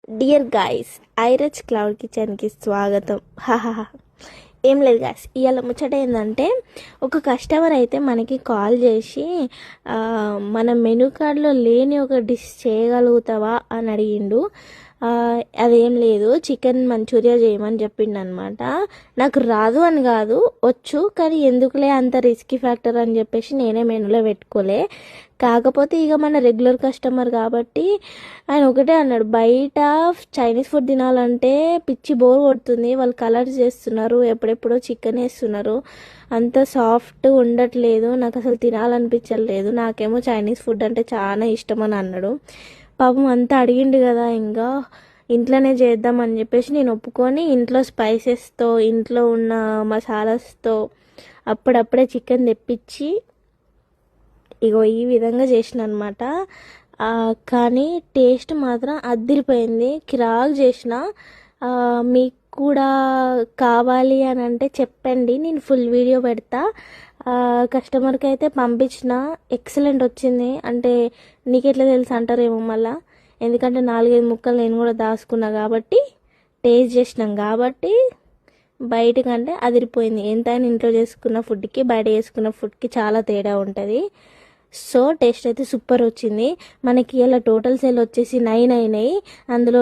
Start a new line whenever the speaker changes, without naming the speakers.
Dear guys, ఐరచ్ cloud కిచెన్కి స్వాగతం. హాహా, ఏం లేదు గాయ్స్, ఇవాళ ముచ్చట ఏంటంటే ఒక కస్టమర్ అయితే మనకి కాల్ చేసి మన మెనూ కార్డ్లో లేని ఒక డిష్ చేయగలుగుతావా అని అడిగిండు. అదేం లేదు, చికెన్ మంచూరియా చేయమని చెప్పిండు అనమాట. నాకు రాదు అని కాదు, వచ్చు, కానీ ఎందుకులే అంత రిస్కీ ఫ్యాక్టర్ అని చెప్పేసి నేనే మెనూలో పెట్టుకోలే. కాకపోతే ఇక మన రెగ్యులర్ కస్టమర్ కాబట్టి ఆయన ఒకటే అన్నాడు, బయట చైనీస్ ఫుడ్ తినాలంటే పిచ్చి బోర్ కొడుతుంది, వాళ్ళు కలర్స్ చేస్తున్నారు, ఎప్పుడెప్పుడో చికెన్ వేస్తున్నారు, అంత సాఫ్ట్ ఉండట్లేదు, నాకు అసలు తినాలనిపించలేదు, నాకేమో చైనీస్ ఫుడ్ అంటే చాలా ఇష్టం అని అన్నాడు. పాపం అంతా అడిగిండు కదా, ఇంకా ఇంట్లోనే చేద్దామని చెప్పేసి నేను ఒప్పుకొని ఇంట్లో స్పైసెస్తో, ఇంట్లో ఉన్న మసాలాస్తో అప్పుడప్పుడే చికెన్ తెప్పించి ఇగో ఈ విధంగా చేసిన అనమాట. కానీ టేస్ట్ మాత్రం అదిరిపోయింది, కిరాక్ చేసిన. మీకు కూడా కావాలి అని అంటే చెప్పండి, నేను ఫుల్ వీడియో పెడతా. కస్టమర్కి అయితే పంపించిన, ఎక్సలెంట్ వచ్చింది. అంటే నీకు ఎట్లా తెలుసు అంటారేమో మళ్ళా, ఎందుకంటే 4-5 ముక్కలు నేను కూడా దాచుకున్నా కాబట్టి, టేస్ట్ చేసినాం కాబట్టి బయటకంటే అదిరిపోయింది. ఎంతైనా ఇంట్లో చేసుకున్న ఫుడ్కి బయట చేసుకున్న ఫుడ్కి చాలా తేడా ఉంటుంది. సో టేస్ట్ అయితే సూపర్ వచ్చింది. మనకి ఇలా టోటల్ సేల్ వచ్చేసి 9 అయినాయి. అందులో